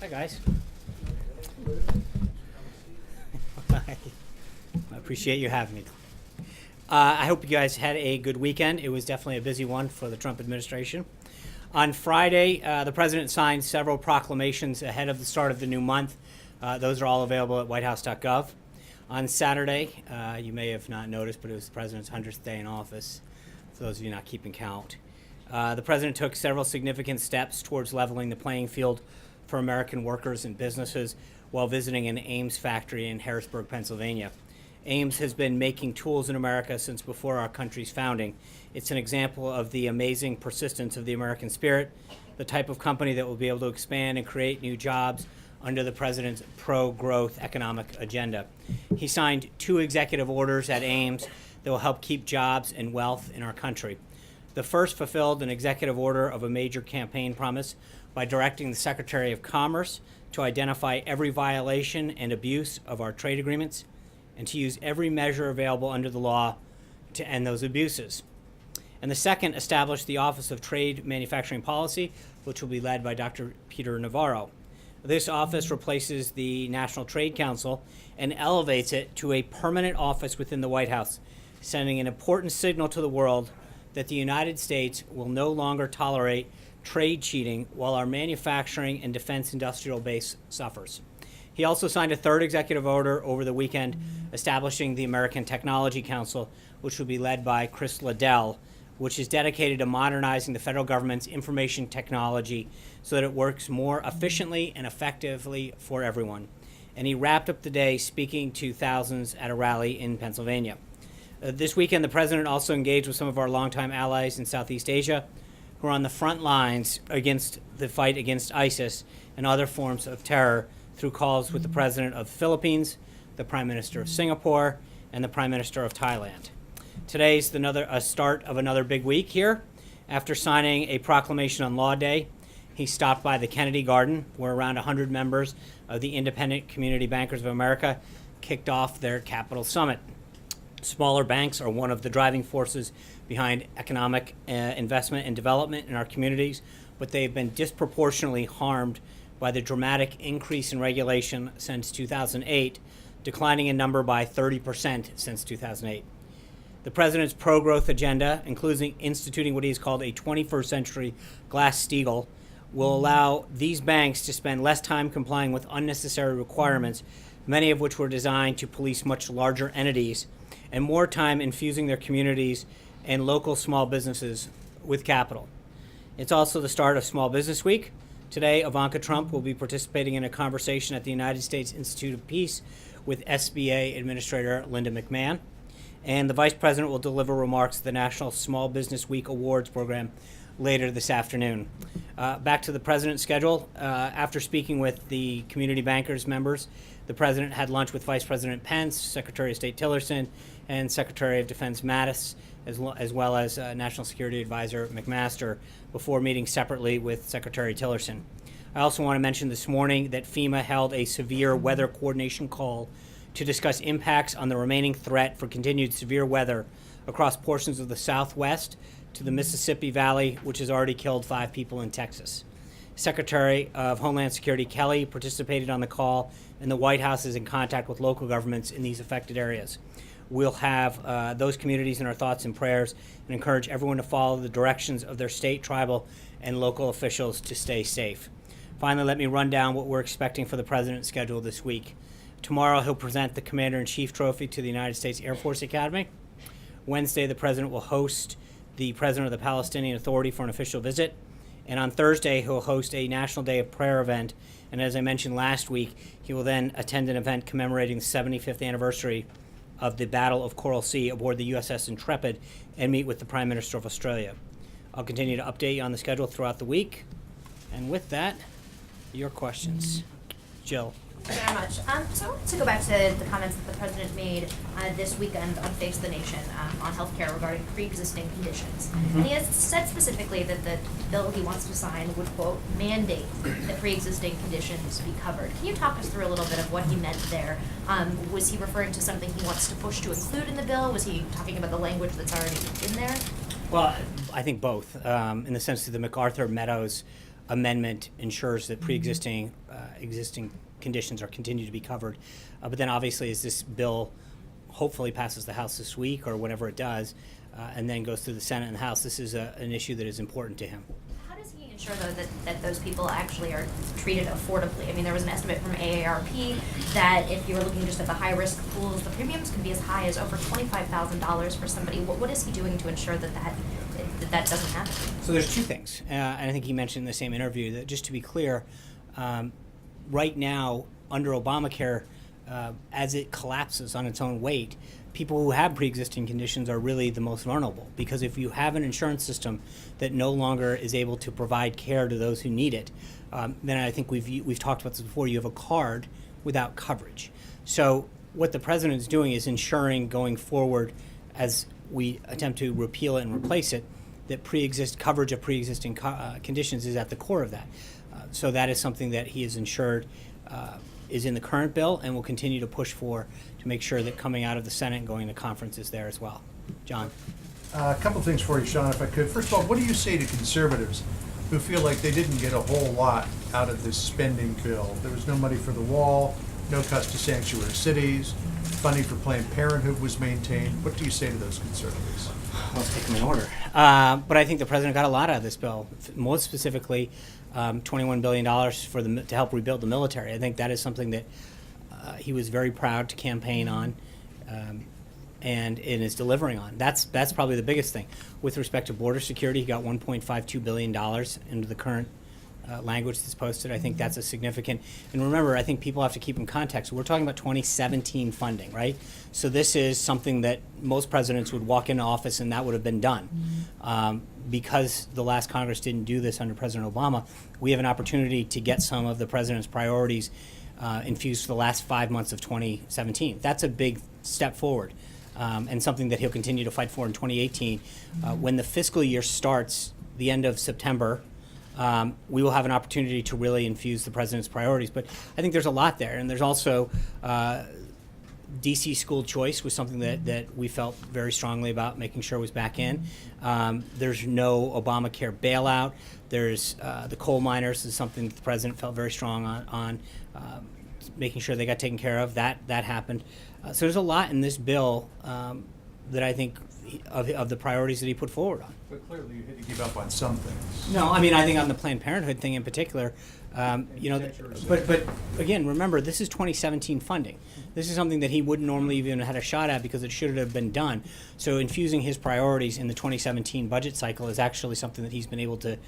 Hi, guys. I appreciate you having me. I hope you guys had a good weekend. It was definitely a busy one for the Trump administration. On Friday, the president signed several proclamations ahead of the start of the new month. Those are all available at whitehouse.gov. On Saturday, you may have not noticed, but it was the president's 100th day in office, for those of you not keeping count. The president took several significant steps towards leveling the playing field for American workers and businesses while visiting an Ames factory in Harrisburg, Pennsylvania. Ames has been making tools in America since before our country's founding. It's an example of the amazing persistence of the American spirit, the type of company that will be able to expand and create new jobs under the president's pro-growth economic agenda. He signed 2 executive orders at Ames that will help keep jobs and wealth in our country. The first fulfilled an executive order of a major campaign promise by directing the Secretary of Commerce to identify every violation and abuse of our trade agreements and to use every measure available under the law to end those abuses. And the second established the Office of Trade Manufacturing Policy, which will be led by Dr. Peter Navarro. This office replaces the National Trade Council and elevates it to a permanent office within the White House, sending an important signal to the world that the United States will no longer tolerate trade cheating while our manufacturing and defense industrial base suffers. He also signed a third executive order over the weekend establishing the American Technology Council, which will be led by Chris Liddell, which is dedicated to modernizing the federal government's information technology so that it works more efficiently and effectively for everyone. And he wrapped up the day speaking to thousands at a rally in Pennsylvania. This weekend, the president also engaged with some of our longtime allies in Southeast Asia who are on the front lines against the fight against ISIS and other forms of terror through calls with the president of the Philippines, the prime minister of Singapore, and the prime minister of Thailand. Today's a start of another big week here. After signing a proclamation on Law Day, he stopped by the Kennedy Garden, where around 100 members of the Independent Community Bankers of America kicked off their Capital Summit. Smaller banks are one of the driving forces behind economic investment and development in our communities, but they've been disproportionately harmed by the dramatic increase in regulation since 2008, declining in number by 30% since 2008. The president's pro-growth agenda, including instituting what he's called a 21st century Glass-Steagall, will allow these banks to spend less time complying with unnecessary requirements, many of which were designed to police much larger entities, and more time infusing their communities and local small businesses with capital. It's also the start of Small Business Week. Today, Ivanka Trump will be participating in a conversation at the United States Institute of Peace with SBA Administrator Linda McMahon. And the Vice President will deliver remarks at the National Small Business Week Awards program later this afternoon. Back to the President's schedule. After speaking with the community bankers members, the President had lunch with Vice President Pence, Secretary of State Tillerson, and Secretary of Defense Mattis, as well as National Security Advisor McMaster, before meeting separately with Secretary Tillerson. I also want to mention this morning that FEMA held a severe weather coordination call to discuss impacts on the remaining threat for continued severe weather across portions of the Southwest to the Mississippi Valley, which has already killed 5 people in Texas. Secretary of Homeland Security Kelly participated on the call, and the White House is in contact with local governments in these affected areas. We'll have those communities in our thoughts and prayers and encourage everyone to follow the directions of their state, tribal, and local officials to stay safe. Finally, let me run down what we're expecting for the president's schedule this week. Tomorrow, he'll present the Commander-in-Chief Trophy to the United States Air Force Academy. Wednesday, the president will host the president of the Palestinian Authority for an official visit. And on Thursday, he'll host a National Day of Prayer event. And as I mentioned last week, he will then attend an event commemorating the 75th anniversary of the Battle of Coral Sea aboard the USS Intrepid and meet with the Prime Minister of Australia. I'll continue to update you on the schedule throughout the week. And with that, your questions. Jill. Thank you very much. So I wanted to go back to the comments that the president made this weekend on Face the Nation on healthcare regarding pre-existing conditions. Mm-hmm. And he has said specifically that the bill he wants to sign would, quote, mandate that pre-existing conditions be covered. Can you talk us through a little bit of what he meant there? Was he referring to something he wants to push to include in the bill? Was he talking about the language that's already in there? Well, I think both, in the sense that the MacArthur Meadows amendment ensures that pre-existing existing conditions are continue to be covered. But then obviously as this bill hopefully passes the House this week or whenever it does, and then goes through the Senate and the House, this is an issue that is important to him. How does he ensure, though, that those people actually are treated affordably? I mean, there was an estimate from AARP that if you were looking just at the high-risk pools, the premiums could be as high as over $25,000 for somebody. What is he doing to ensure that doesn't happen? So there's two things, and I think he mentioned in the same interview that, just to be clear, right now under Obamacare, as it collapses on its own weight, people who have pre-existing conditions are really the most vulnerable, because if you have an insurance system that no longer is able to provide care to those who need it, then I think we've talked about this before, you have a card without coverage. So what the president is doing is ensuring going forward, as we attempt to repeal it and replace it, that coverage of pre-existing conditions is at the core of that. So that is something that he has ensured is in the current bill, and will continue to push for to make sure that coming out of the Senate and going to conference is there as well. John? A couple things for you, Sean, if I could. First of all, what do you say to conservatives who feel like they didn't get a whole lot out of this spending bill? There was no money for the wall, no cuts to sanctuary cities, funding for Planned Parenthood was maintained. What do you say to those conservatives? Let's take them in order. But I think the president got a lot out of this bill, most specifically $21 billion to help rebuild the military. I think that is something that he was very proud to campaign on and is delivering on. That's probably the biggest thing. With respect to border security, he got $1.52 billion into the current language that's posted. I think that's a significant, and remember, I think people have to keep in context. We're talking about 2017 funding, right? So this is something that most presidents would walk into office and that would have been done. Because the last Congress didn't do this under President Obama, we have an opportunity to get some of the president's priorities infused for the last 5 months of 2017. That's a big step forward, and something that he'll continue to fight for in 2018. When the fiscal year starts the end of September, we will have an opportunity to really infuse the president's priorities. But I think there's a lot there, and there's also DC school choice was something that we felt very strongly about making sure was back in. There's no Obamacare bailout. There's the coal miners is something that the president felt very strong on making sure they got taken care of. That happened. So there's a lot in this bill that I think of the priorities that he put forward on. But clearly you had to give up on some things. No, I mean, I think on the Planned Parenthood thing in particular, but again, remember, this is 2017 funding. This is something that he wouldn't normally even had a shot at because it should have been done. So infusing his priorities in the 2017 budget cycle is actually something that he's been able to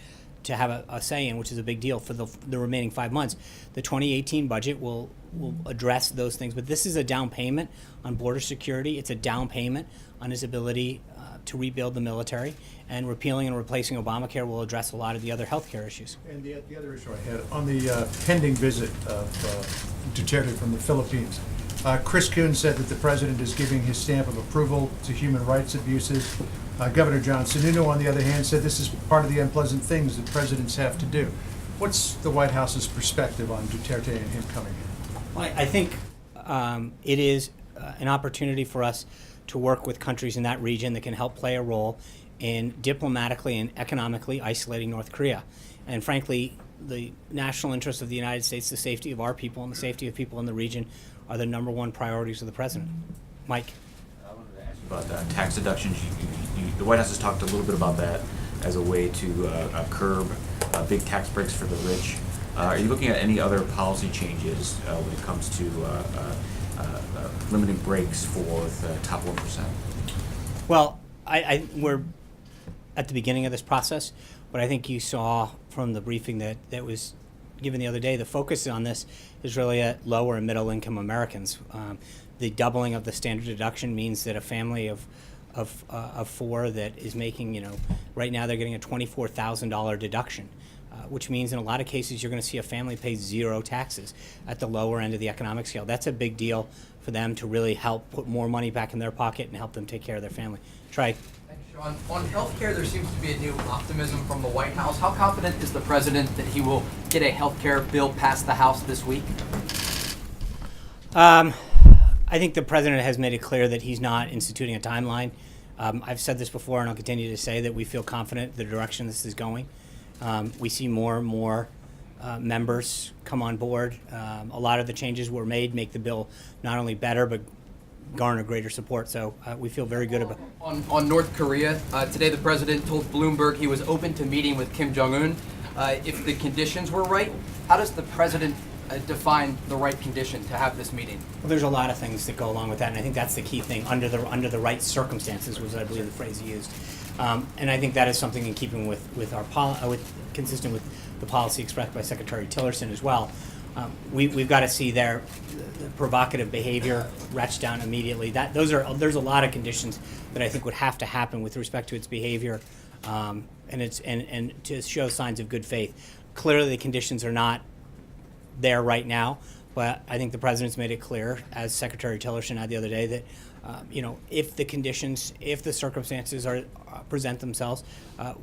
have a say in, which is a big deal for the remaining 5 months. The 2018 budget will address those things, but this is a down payment on border security. It's a down payment on his ability to rebuild the military, and repealing and replacing Obamacare will address a lot of the other health care issues. And the other issue I had, on the pending visit of Duterte from the Philippines, Chris Coons said that the president is giving his stamp of approval to human rights abuses. Governor John Sununu, on the other hand, said this is part of the unpleasant things that presidents have to do. What's the White House's perspective on Duterte and him coming here? Well, I think it is an opportunity for us to work with countries in that region that can help play a role in diplomatically and economically isolating North Korea. And frankly, the national interests of the United States, the safety of our people and the safety of people in the region are the number one priorities of the president. Mike? I wanted to ask you about tax deductions. The White House has talked a little bit about that as a way to curb big tax breaks for the rich. Are you looking at any other policy changes when it comes to limiting breaks for the top 1%? Well, we're at the beginning of this process, but I think you saw from the briefing that was given the other day, the focus on this is really at lower and middle income Americans. The doubling of the standard deduction means that a family of four that is making, right now they're getting a $24,000 deduction. Which means in a lot of cases you're going to see a family pay zero taxes at the lower end of the economic scale. That's a big deal for them to really help put more money back in their pocket and help them take care of their family. Trey. Thanks, Sean. On healthcare, there seems to be a new optimism from the White House. How confident is the president that he will get a healthcare bill passed the House this week? I think the president has made it clear that he's not instituting a timeline. I've said this before, and I'll continue to say that we feel confident the direction this is going. We see more and more members come on board. A lot of the changes were made, make the bill not only better, but garner greater support. So we feel very good about it. On North Korea, today the president told Bloomberg he was open to meeting with Kim Jong-un if the conditions were right. How does the president define the right condition to have this meeting? Well, there's a lot of things that go along with that, and I think that's the key thing. Under the right circumstances was, I believe, the phrase he used, and I think that is something in keeping with our consistent with the policy expressed by Secretary Tillerson as well. We've got to see the provocative behavior retched down immediately. There's a lot of conditions that I think would have to happen with respect to its behavior, and to show signs of good faith. Clearly, the conditions are not there right now, but I think the president's made it clear, as Secretary Tillerson had the other day, that if the conditions, if the circumstances present themselves,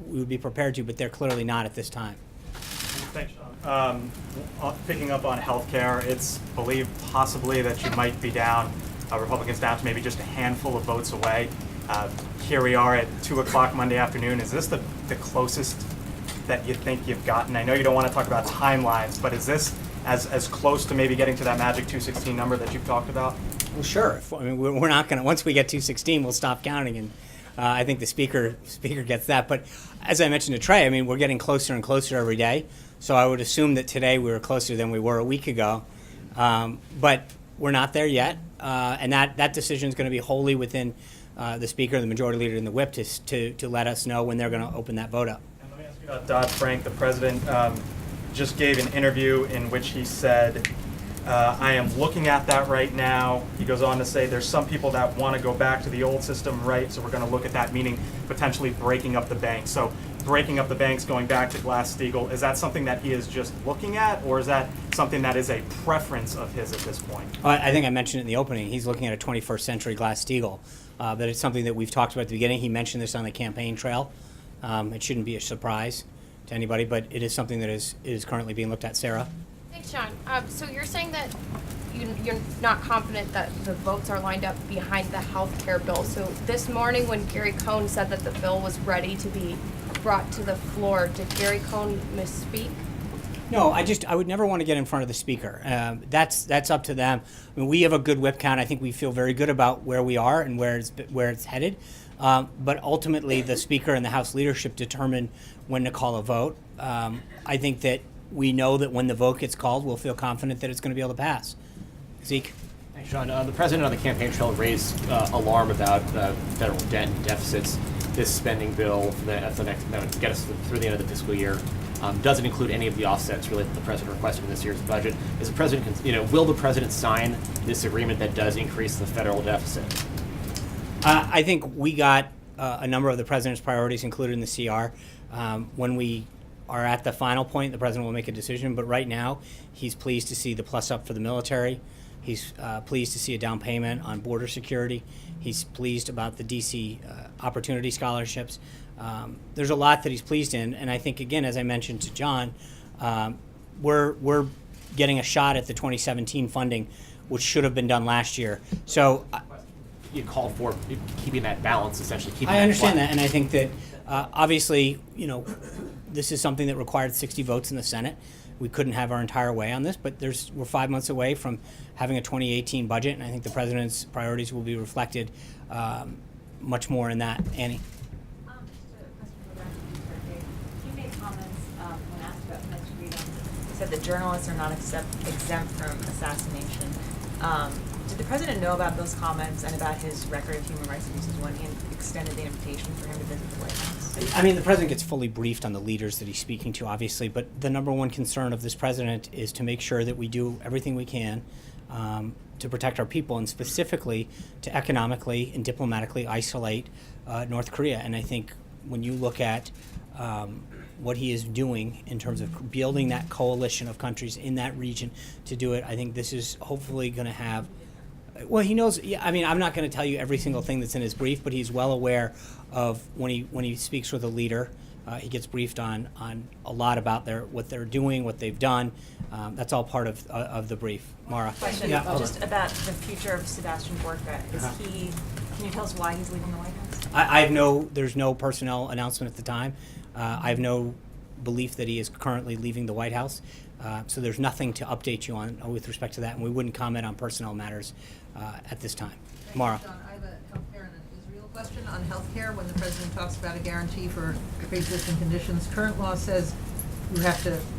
we would be prepared to, but they're clearly not at this time. Thanks, Sean. Picking up on healthcare, it's believed possibly that you might be down, Republicans down to maybe just a handful of votes away. Here we are at 2 o'clock Monday afternoon. Is this the closest that you think you've gotten? I know you don't want to talk about timelines, but is this as close to maybe getting to that magic 216 number that you've talked about? Well, sure. I mean, we're not going to, once we get 216, we'll stop counting, and I think the speaker gets that. But as I mentioned to Trey, I mean, we're getting closer and closer every day. So I would assume that today we were closer than we were a week ago. But we're not there yet. And that decision is going to be wholly within the speaker, the majority leader, and the whip to let us know when they're going to open that vote up. And let me ask you about Dodd-Frank. The president just gave an interview in which he said, I am looking at that right now. He goes on to say there's some people that want to go back to the old system, right? So we're going to look at that, meaning potentially breaking up the banks. So breaking up the banks, going back to Glass-Steagall, is that something that he is just looking at, or is that something that is a preference of his at this point? I think I mentioned it in the opening. He's looking at a 21st century Glass-Steagall. That it's something that we've talked about at the beginning. He mentioned this on the campaign trail. It shouldn't be a surprise to anybody, but it is something that is currently being looked at. Sarah? Thanks, Sean. So you're saying that you're not confident that the votes are lined up behind the health care bill. So this morning when Gary Cohn said that the bill was ready to be brought to the floor, did Gary Cohn misspeak? No, I would never want to get in front of the speaker. That's up to them. I mean, we have a good whip count. I think we feel very good about where we are and where it's headed. But ultimately, the speaker and the House leadership determine when to call a vote. I think that we know that when the vote gets called, we'll feel confident that it's going to be able to pass. Zeke? Thanks, Sean. The president on the campaign trail raised alarm about federal debt and deficits. This spending bill that would get us through the end of the fiscal year doesn't include any of the offsets really that the president requested in this year's budget. Is the president, will the president sign this agreement that does increase the federal deficit? I think we got a number of the president's priorities included in the CR. When we are at the final point, the president will make a decision. But right now, he's pleased to see the plus up for the military. He's pleased to see a down payment on border security. He's pleased about the DC opportunity scholarships. There's a lot that he's pleased in, and I think, again, as I mentioned to John, we're getting a shot at the 2017 funding, which should have been done last year. So You called for keeping that balance, essentially keeping. I that understand flat. that, and I think that obviously, this is something that required 60 votes in the Senate. We couldn't have our entire way on this, but we're 5 months away from having a 2018 budget, and I think the president's priorities will be reflected much more in that. Annie? Just a question for Dave. You made comments when asked about Prince Freedom. You said that journalists are not exempt from assassination. Did the president know about those comments and about his record of human rights abuses when he extended the invitation for him to visit the White House? I mean, the president gets fully briefed on the leaders that he's speaking to, obviously, but the number one concern of this president is to make sure that we do everything we can to protect our people, and specifically to economically and diplomatically isolate North Korea. And I think when you look at what he is doing in terms of building that coalition of countries in that region to do it, I think this is hopefully going to have. Well, he knows. Yeah, I mean, I'm not going to tell you every single thing that's in his brief, but he's well aware of when he speaks with a leader. He gets briefed on a lot about what they're doing, what they've done. That's all part of the brief. Mara. Question Yeah, hold just on. about the future of Sebastian Gorka. Can you tell us why he's leaving the White House? There's no personnel announcement at the time. I have no belief that he is currently leaving the White House. So there's nothing to update you on with respect to that, and we wouldn't comment on personnel matters at this time. Mara. John, I have a healthcare and an Israel question on healthcare. When the president talks about a guarantee for pre-existing conditions, current law says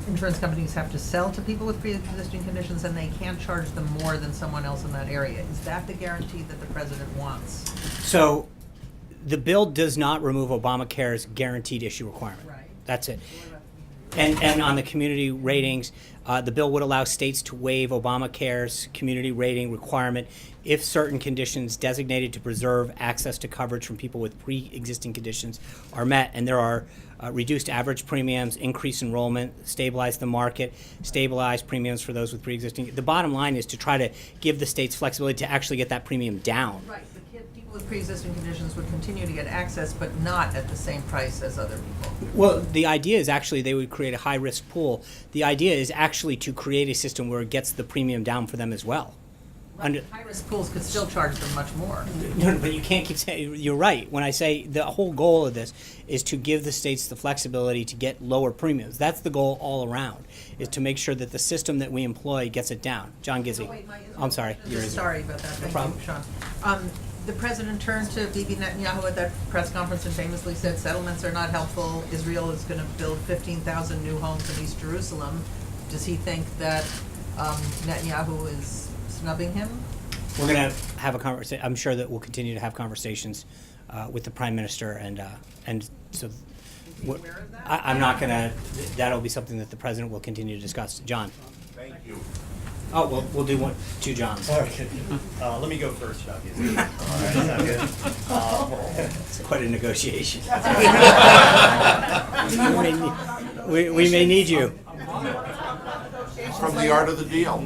insurance companies have to sell to people with pre-existing conditions, and they can't charge them more than someone else in that area. Is that the guarantee that the president wants? So the bill does not remove Obamacare's guaranteed issue requirement. Right. That's it. What about community? And on the community ratings, the bill would allow states to waive Obamacare's community rating requirement if certain conditions designated to preserve access to coverage from people with pre-existing conditions are met. And there are reduced average premiums, increased enrollment, stabilize the market, stabilize premiums for those with pre-existing. The bottom line is to try to give the states flexibility to actually get that premium down. Right, but people with pre-existing conditions would continue to get access, but not at the same price as other people. Well, the idea is actually they would create a high-risk pool. The idea is actually to create a system where it gets the premium down for them as well. Under, High-risk pools could still charge them much more. no, but you can't keep saying, you're right. When I say the whole goal of this is to give the states the flexibility to get lower premiums. That's the goal all around, is to make sure that the system that we employ gets it down. John Gizzi. Oh, wait, my Israel I'm sorry. question- You're Sorry about that. Thank problem. you, Sean. The president turned to Bibi Netanyahu at that press conference and famously said settlements are not helpful. Israel is going to build 15,000 new homes in East Jerusalem. Does he think that Netanyahu is snubbing him? We're going to have a conversation. I'm sure that we'll continue to have conversations with the prime minister, and so. aware of that? I'm not going to. That'll be something that the president will continue to discuss. John. Thank you. Oh, we'll do two Johns. Okay. Let me go first, Chuck. All right, sound good? It's quite a negotiation. we may need you. From the art of the deal.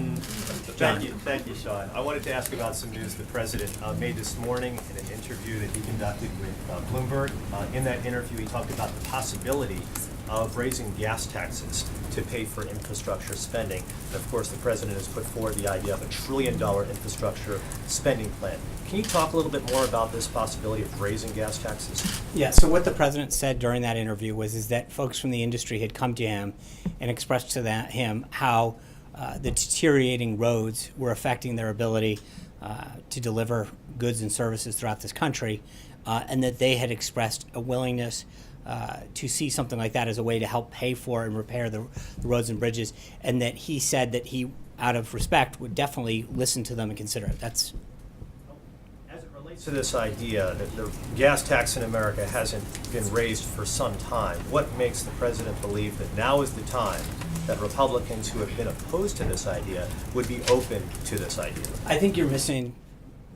Thank you, Sean. I wanted to ask about some news the president made this morning in an interview that he conducted with Bloomberg. In that interview, he talked about the possibility of raising gas taxes to pay for infrastructure spending. And of course, the president has put forward the idea of $1 trillion infrastructure spending plan. Can you talk a little bit more about this possibility of raising gas taxes? Yeah, so what the president said during that interview is that folks from the industry had come to him and expressed to him how the deteriorating roads were affecting their ability to deliver goods and services throughout this country, and that they had expressed a willingness to see something like that as a way to help pay for and repair the roads and bridges, and that he said that he, out of respect, would definitely listen to them and consider it. That's As it relates to this idea that the gas tax in America hasn't been raised for some time, what makes the president believe that now is the time that Republicans who have been opposed to this idea would be open to this idea? I think you're missing.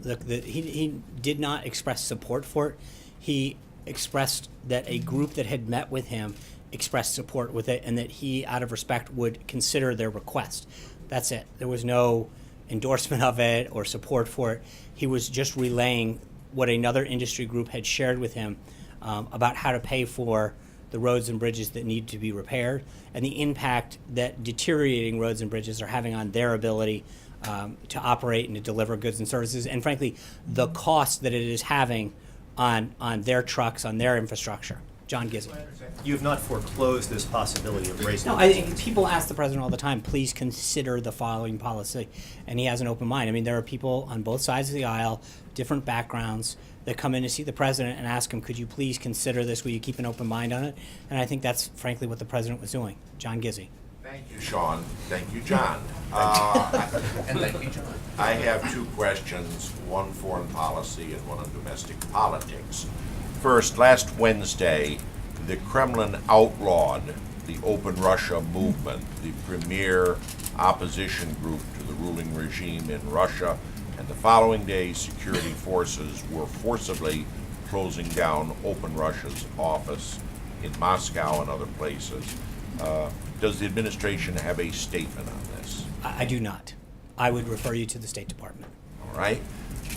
He did not express support for it. He expressed that a group that had met with him expressed support with it, and that he, out of respect, would consider their request. That's it. There was no endorsement of it or support for it. He was just relaying what another industry group had shared with him about how to pay for the roads and bridges that need to be repaired, and the impact that deteriorating roads and bridges are having on their ability to operate and to deliver goods and services, and frankly, the cost that it is having on their trucks, on their infrastructure. John Gizzi. You have not foreclosed this possibility of raising No, I think people ask the president all the time, please consider the following policy, and he has an open mind. I mean, there are people on both sides of the aisle, different backgrounds, that come in to see the president and ask him, could you please consider this? Will you keep an open mind on it? And I think that's frankly what the president was doing. John Gizzi. Thank you, Sean. Thank you, John. And thank you, John. I have two questions, one foreign policy and one on domestic politics. First, last Wednesday, the Kremlin outlawed the Open Russia movement, the premier opposition group to the ruling regime in Russia, and the following day, security forces were forcibly closing down Open Russia's office in Moscow and other places. Does the administration have a statement on this? I do not. I would refer you to the State Department. All right.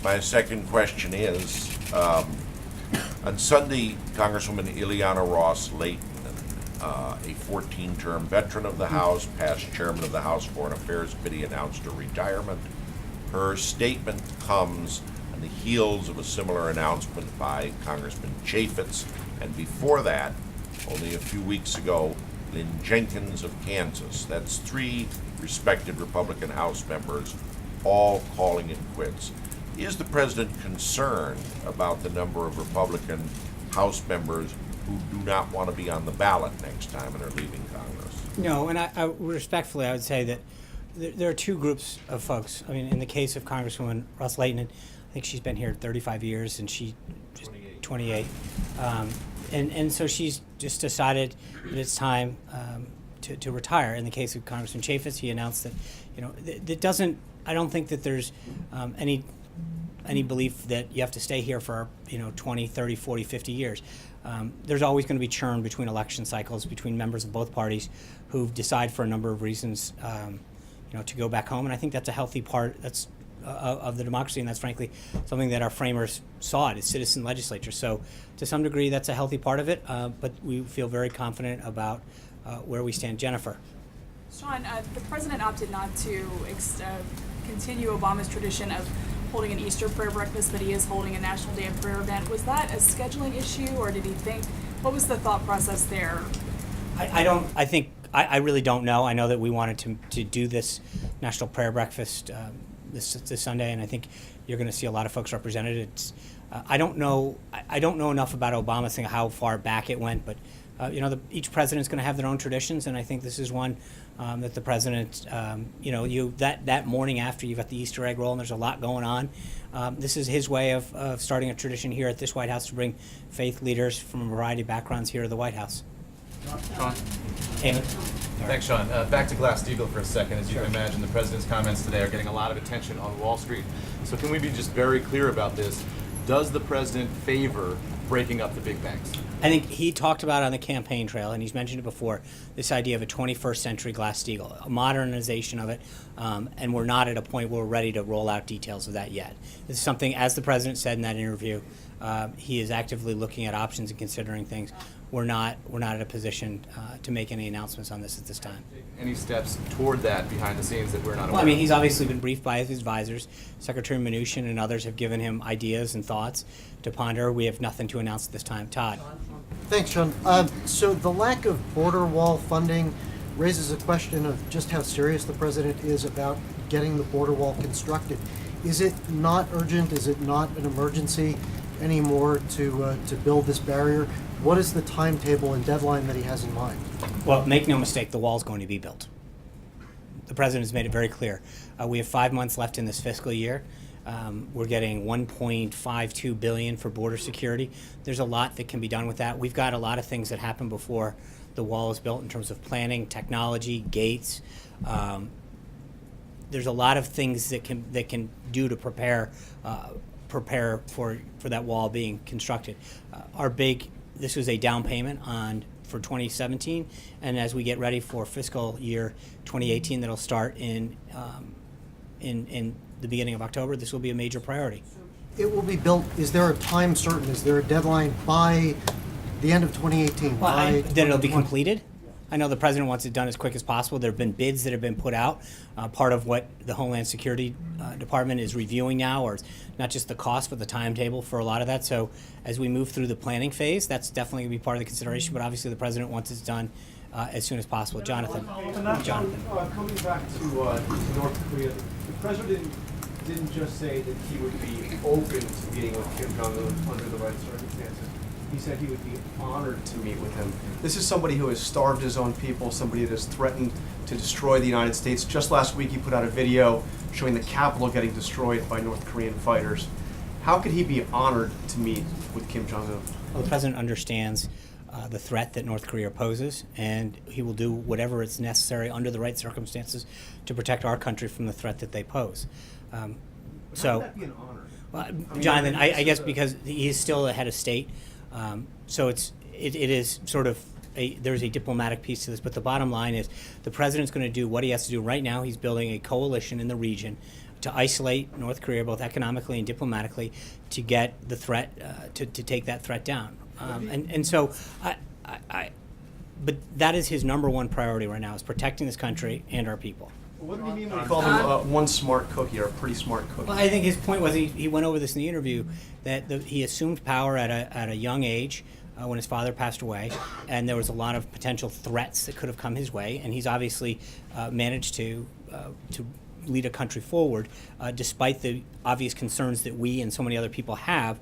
My second question is, on Sunday, Congresswoman Ileana Ross-Layton, a 14-term veteran of the House, past chairman of the House Foreign Affairs Committee, announced her retirement. Her statement comes on the heels of a similar announcement by Congressman Chaffetz, and before that, only a few weeks ago, Lynn Jenkins of Kansas. That's 3 respected Republican House members all calling it quits. Is the president concerned about the number of Republican House members who do not want to be on the ballot next time and are leaving Congress? No, and I respectfully, I would say that there are 2 groups of folks. I mean, in the case of Congresswoman Russ Leighton, I think she's been here 35 years, and she just 28. And so she's just decided that it's time to retire. In the case of Congressman Chaffetz, he announced that, that doesn't. I don't think that there's any belief that you have to stay here for 20, 30, 40, 50 years. There's always going to be churn between election cycles between members of both parties who decide for a number of reasons to go back home, and I think that's a healthy part of the democracy, and that's frankly something that our framers saw as citizen legislatures. So to some degree that's a healthy part of it, but we feel very confident about where we stand. Jennifer. Sean, the president opted not to continue Obama's tradition of holding an Easter prayer breakfast, but he is holding a National Day of Prayer event. Was that a scheduling issue, or did he think, what was the thought process there? I really don't know. I know that we wanted to do this National Prayer Breakfast this Sunday, and I think you're going to see a lot of folks represented. I don't know enough about Obama's thing, how far back it went, but each president's going to have their own traditions, and I think this is one that the president, that morning after you've got the Easter egg roll and there's a lot going on, this is his way of starting a tradition here at this White House to bring faith leaders from a variety of backgrounds here to the White House. Sean? Eamon? Thanks, Sean. Back to Glass-Steagall for a second. As you can imagine, the president's comments today are getting a lot of attention on Wall Street. So can we be just very clear about this? Does the president favor breaking up the big banks? I think he talked about on the campaign trail, and he's mentioned it before, this idea of a 21st century Glass-Steagall, a modernization of it, and we're not at a point where we're ready to roll out details of that yet. This is something, as the president said in that interview, he is actively looking at options and considering things. We're not at a position to make any announcements on this at this time. Any steps toward that behind the scenes that we're not aware Well, I mean, of? he's obviously been briefed by his advisors. Secretary Mnuchin and others have given him ideas and thoughts to ponder. We have nothing to announce at this time. Todd. Thanks, Sean. So the lack of border wall funding raises a question of just how serious the president is about getting the border wall constructed. Is it not urgent? Is it not an emergency anymore to build this barrier? What is the timetable and deadline that he has in mind? Well, make no mistake, the wall's going to be built. The president has made it very clear. We have 5 months left in this fiscal year. We're getting $1.52 billion for border security. There's a lot that can be done with that. We've got a lot of things that happen before the wall is built in terms of planning, technology, gates. There's a lot of things that can do to prepare for that wall being constructed. This was a down payment for 2017, and as we get ready for fiscal year 2018, that'll start in the beginning of October, this will be a major priority. It will be built. Is there a time certain? Is there a deadline by the end of 2018? Well, then it'll be completed. I know the president wants it done as quick as possible. There have been bids that have been put out. Part of what the Homeland Security Department is reviewing now, or not just the cost, but the timetable for a lot of that. So as we move through the planning phase, that's definitely going to be part of the consideration. But obviously, the president wants it done as soon as possible. Jonathan. Coming back to North Korea, the president didn't just say that he would be open to meeting with Kim Jong-un under the right circumstances. He said he would be honored to meet with him. This is somebody who has starved his own people, somebody that has threatened to destroy the United States. Just last week he put out a video showing the Capitol getting destroyed by North Korean fighters. How could he be honored to meet with Kim Jong-un? Well, the president understands the threat that North Korea poses, and he will do whatever is necessary under the right circumstances to protect our country from the threat that they pose. How So, would that be an honor? well, Jonathan, I guess because he is still the head of state, so it is sort of there's a diplomatic piece to this, but the bottom line is the president's going to do what he has to do right now. He's building a coalition in the region to isolate North Korea, both economically and diplomatically, to get the threat, to take that threat down. So but that is his number one priority right now, is protecting this country and our people. What did he mean when he called him one smart cookie, or a pretty smart cookie? Well, I think his point was he went over this in the interview, that he assumed power at a young age. when his father passed away, and there was a lot of potential threats that could have come his way, and he's obviously managed to lead a country forward, despite the obvious concerns that we and so many other people have.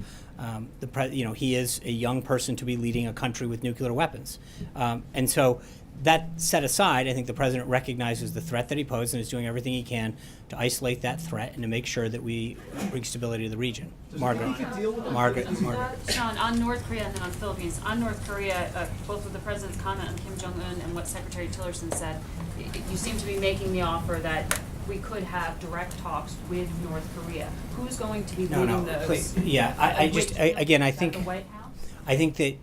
He is a young person to be leading a country with nuclear weapons, and so. That set aside, I think the president recognizes the threat that he posed and is doing everything he can to isolate that threat and to make sure that we bring stability to the region. Margaret. Sean, on North Korea and then on Philippines. On North Korea, both with the president's comment on Kim Jong-un and what Secretary Tillerson said, you seem to be making the offer that we could have direct talks with North Korea. Who's going to be leading those? Please. Yeah, I think the White House? I think that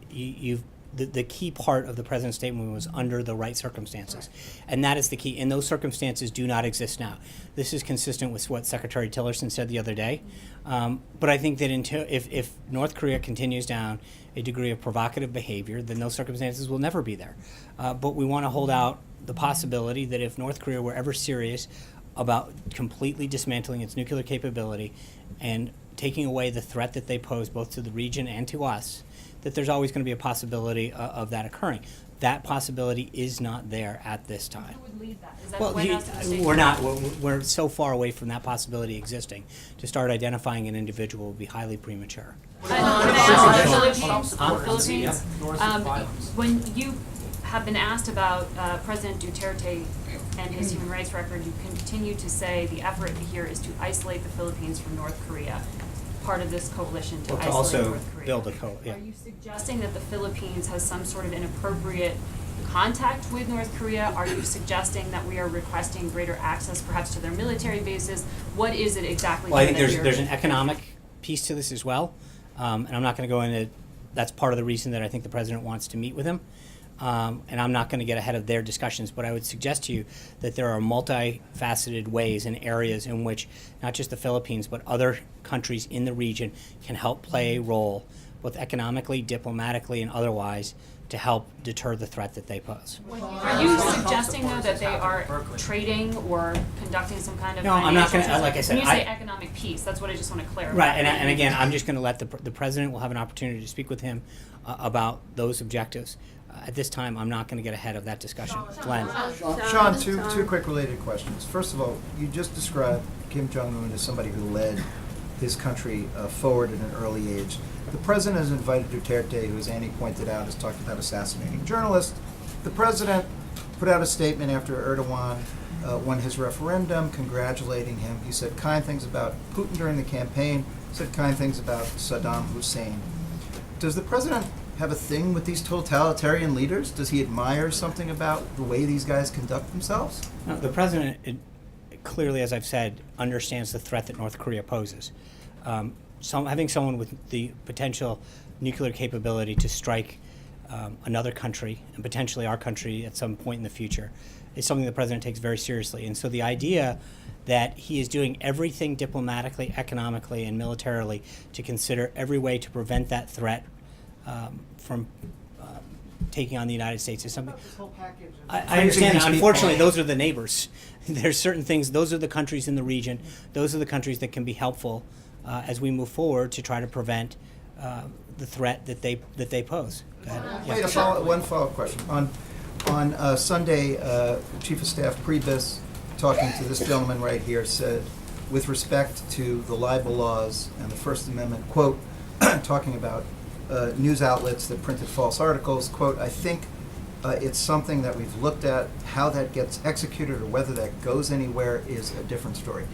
the key part of the president's statement was under the right circumstances. And that is the key. And those circumstances do not exist now. This is consistent with what Secretary Tillerson said the other day. But I think that if North Korea continues down a degree of provocative behavior, then those circumstances will never be there. But we want to hold out the possibility that if North Korea were ever serious about completely dismantling its nuclear capability and taking away the threat that they pose both to the region and to us, that there's always going to be a possibility of that occurring. That possibility is not there at this time. Who would lead that? Is that the White House or the State We're not. Department? We're so far away from that possibility existing. To start identifying an individual would be highly premature. Philippines. When you have been asked about President Duterte and his human rights record, you continue to say the effort here is to isolate the Philippines from North Korea. Part of this coalition to isolate also North Korea. build a coalition. Are you suggesting that the Philippines has some sort of inappropriate contact with North Korea? Are you suggesting that we are requesting greater access perhaps to their military bases? What is it exactly? Well, I think there's an economic piece to this as well. And I'm not going to go into, that's part of the reason that I think the president wants to meet with him. And I'm not going to get ahead of their discussions, but I would suggest to you that there are multifaceted ways and areas in which not just the Philippines, but other countries in the region can help play a role, both economically, diplomatically, and otherwise, to help deter the threat that they pose. Are you suggesting, though, that they are trading or conducting some kind of No, I'm not going to, like I said, when you say economic peace, that's what I just want to clarify. Right, and again, I'm just going to let the president will have an opportunity to speak with him about those objectives. At this time, I'm not going to get ahead of that discussion. Glenn. Sean, two quick related questions. First of all, you just described Kim Jong-un as somebody who led his country forward at an early age. The president has invited Duterte, who, as Annie pointed out, has talked about assassinating journalists. The president put out a statement after Erdogan won his referendum, congratulating him. He said kind things about Putin during the campaign, said kind things about Saddam Hussein. Does the president have a thing with these totalitarian leaders? Does he admire something about the way these guys conduct themselves? No, the president, clearly, as I've said, understands the threat that North Korea poses. Having someone with the potential nuclear capability to strike another country, and potentially our country at some point in the future, is something the president takes very seriously. And so the idea that he is doing everything diplomatically, economically, and militarily to consider every way to prevent that threat from taking on the United States is something. I understand. Unfortunately, those are the neighbors. There's certain things. Those are the countries in the region. Those are the countries that can be helpful as we move forward to try to prevent the threat that they pose. Wait, one follow-up question. On Sunday, Chief of Staff Priebus, talking to this gentleman right here, said, with respect to the libel laws and the First Amendment, quote, talking about news outlets that printed false articles, quote, I think it's something that we've looked at. How that gets executed or whether that goes anywhere is a different story.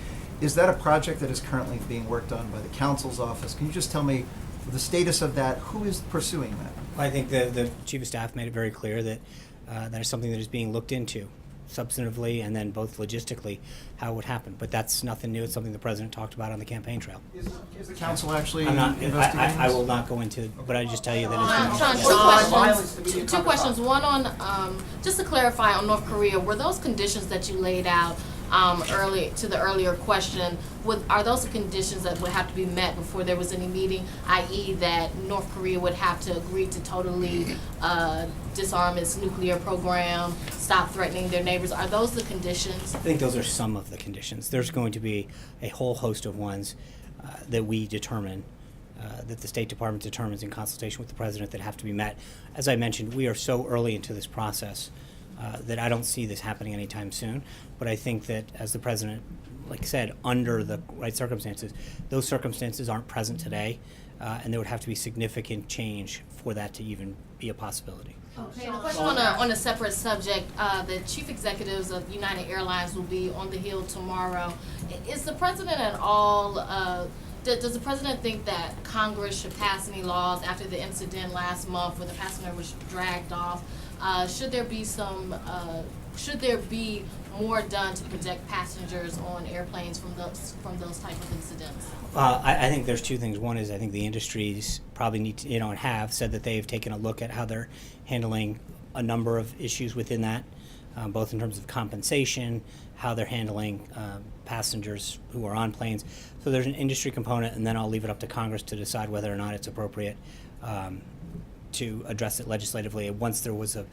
Is that a project that is currently being worked on by the counsel's office? Can you just tell me the status of that? Who is pursuing that? I think the Chief of Staff made it very clear that that is something that is being looked into substantively and then both logistically how it would happen. But that's nothing new. It's something the president talked about on the campaign trail. Is the council actually investigating I will not go into, but I just tell you that it's Sean, two questions. One on, just to clarify on North Korea, were those conditions that you laid out the earlier question, are those the conditions that would have to be met before there was any meeting, i.e. that North Korea would have to agree to totally disarm its nuclear program, stop threatening their neighbors? Are those the conditions? I think those are some of the conditions. There's going to be a whole host of ones that we determine that the State Department determines in consultation with the President that have to be met. As I mentioned, we are so early into this process that I don't see this happening anytime soon. But I think that, as the President, like I said, under the right circumstances, those circumstances aren't present today, and there would have to be significant change for that to even be a possibility. Okay, and a question on a separate subject. The chief executives of United Airlines will be on the Hill tomorrow. Is the president at all, does the president think that Congress should pass any laws after the incident last month where the passenger was dragged off? Should there be more done to protect passengers on airplanes from those type of incidents? I think there's two things. One is I think the industries probably need to, and have said that they've taken a look at how they're handling a number of issues within that, both in terms of compensation, how they're handling passengers who are on planes. So there's an industry component, and then I'll leave it up to Congress to decide whether or not it's appropriate to address it legislatively. Once there was a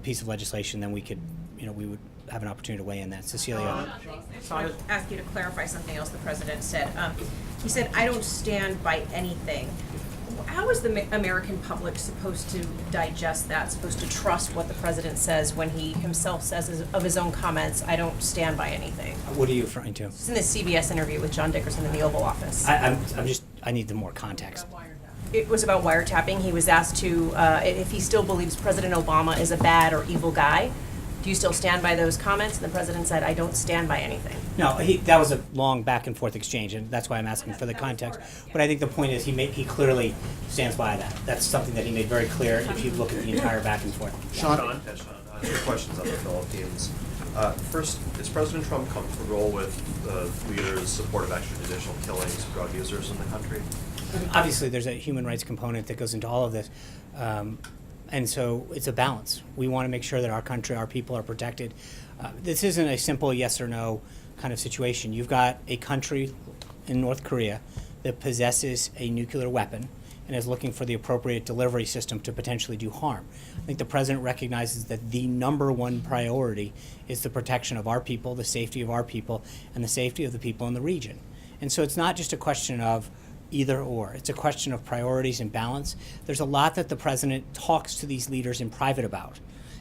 piece of legislation, then we could, we would have an opportunity to weigh in that. Cecilia. I just want to ask you to clarify something else the president said. He said, "I don't stand by anything." How is the American public supposed to digest that, supposed to trust what the president says when he himself says of his own comments, "I don't stand by anything"? What are you referring to? It's in the CBS interview with John Dickerson in the Oval Office. I need the more context. It was about wiretapping. He was asked to, if he still believes President Obama is a bad or evil guy. Do you still stand by those comments? And the president said, "I don't stand by anything." No, that was a long back and forth exchange, and that's why I'm asking for the context. But I think the point is he clearly stands by that. That's something that he made very clear if you look at the entire back and forth. Sean, two questions on the Philippines. First, is President Trump comfortable with the leader's support of extrajudicial killings of drug users in the country? Obviously, there's a human rights component that goes into all of this. And so it's a balance. We want to make sure that our country, our people are protected. This isn't a simple yes or no kind of situation. You've got a country in North Korea that possesses a nuclear weapon and is looking for the appropriate delivery system to potentially do harm. I think the president recognizes that the number one priority is the protection of our people, the safety of our people, and the safety of the people in the region. And so it's not just a question of either or. It's a question of priorities and balance. There's a lot that the president talks to these leaders in private about.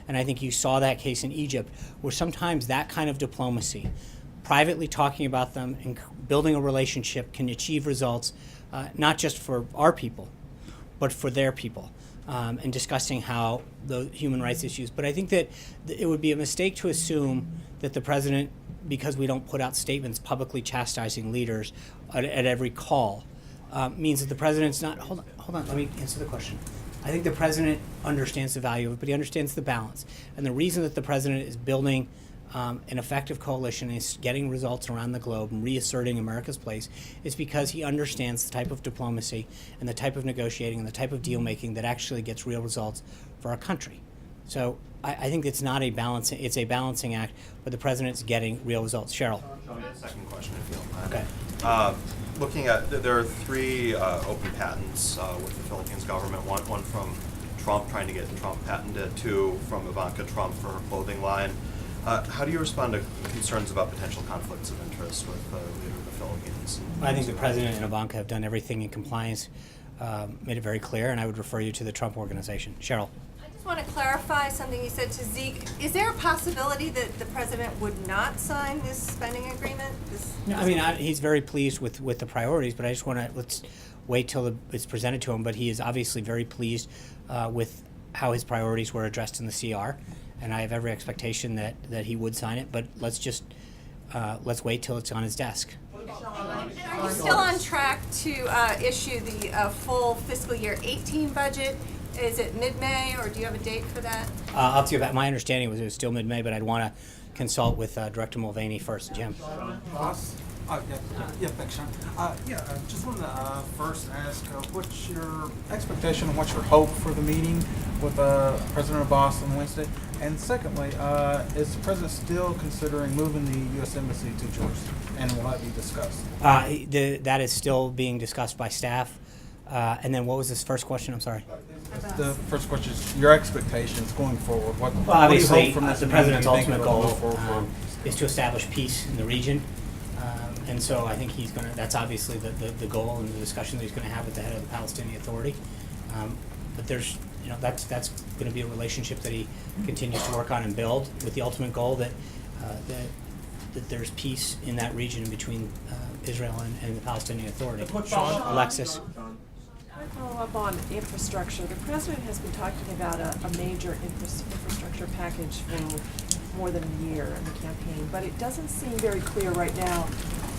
And I think you saw that case in Egypt, where sometimes that kind of diplomacy, privately talking about them and building a relationship, can achieve results, not just for our people, but for their people, and discussing how the human rights issues. But I think that it would be a mistake to assume that the president, because we don't put out statements publicly chastising leaders at every call, means that the president's not. Hold on. Let me answer the question. I think the president understands the value of it, but he understands the balance. And the reason that the president is building an effective coalition, is getting results around the globe and reasserting America's place, is because he understands the type of diplomacy and the type of negotiating and the type of deal making that actually gets real results for our country. So I think it's not a balancing. It's a balancing act, but the president's getting real results. Cheryl. Second question, if you don't mind. Okay. Looking at, there are three open patents with the Philippines government. One from Trump, trying to get Trump patented. Two from Ivanka Trump for her clothing line. How do you respond to concerns about potential conflicts of interest with the leader of the Philippines? I think the president and Ivanka have done everything in compliance, made it very clear, and I would refer you to the Trump Organization. Cheryl. I just want to clarify something you said to Zeke. Is there a possibility that the president would not sign this spending agreement? No, I mean, he's very pleased with the priorities, but I just want to, let's wait till it's presented to him. But he is obviously very pleased with how his priorities were addressed in the CR, and I have every expectation that he would sign it. But let's let's wait till it's on his desk. Are you still on track to issue the full fiscal year 18 budget? Is it mid-May, or do you have a date for that? I'll tell you about my understanding was it was still mid-May, but I'd want to consult with Director Mulvaney first. Jim. Thanks, Sean. Just wanted to first ask, what's your expectation and what's your hope for the meeting with President Abbas on Wednesday? And secondly, is the president still considering moving the U.S. Embassy to Jerusalem, and will that be discussed? That is still being discussed by staff. And then what was this first question? I'm sorry. The first question is your expectations going forward. Well, obviously, from this the meeting? president's Do you think ultimate it'll goal move forward? is to establish peace in the region. And so I think that's obviously the goal and the discussion that he's gonna have with the head of the Palestinian Authority. But there's, that's gonna be a relationship that he continues to work on and build with the ultimate goal that there's peace in that region between Israel and the Palestinian Authority. Alexis. I follow up on infrastructure. The president has been talking about a major infrastructure package for more than a year in the campaign, but it doesn't seem very clear right now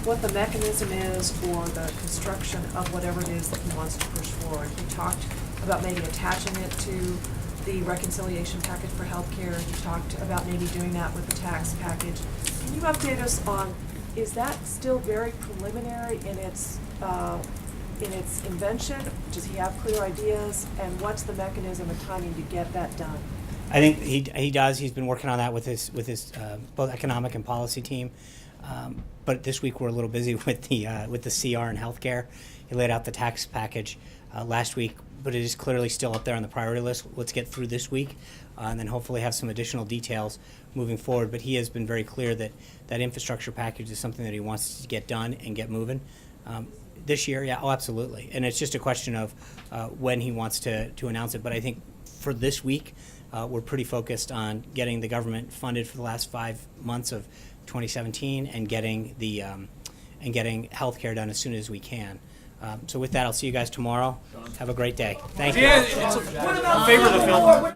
what the mechanism is for the construction of whatever it is that he wants to push forward. He talked about maybe attaching it to the reconciliation package for healthcare. He talked about maybe doing that with the tax package. Can you update us on, is that still very preliminary in its invention? Does he have clear ideas? And what's the mechanism and timing to get that done? I think he does. He's been working on that with his both economic and policy team. But this week we're a little busy with the CR and healthcare. He laid out the tax package last week, but it is clearly still up there on the priority list. Let's get through this week, and then hopefully have some additional details moving forward. But he has been very clear that that infrastructure package is something that he wants to get done and get moving. This year, yeah, oh, absolutely. And it's just a question of when he wants to announce it. But I think for this week, we're pretty focused on getting the government funded for the last 5 months of 2017 and getting healthcare done as soon as we can. So with that, I'll see you guys tomorrow. Have a great day. Thank you. Favor the film.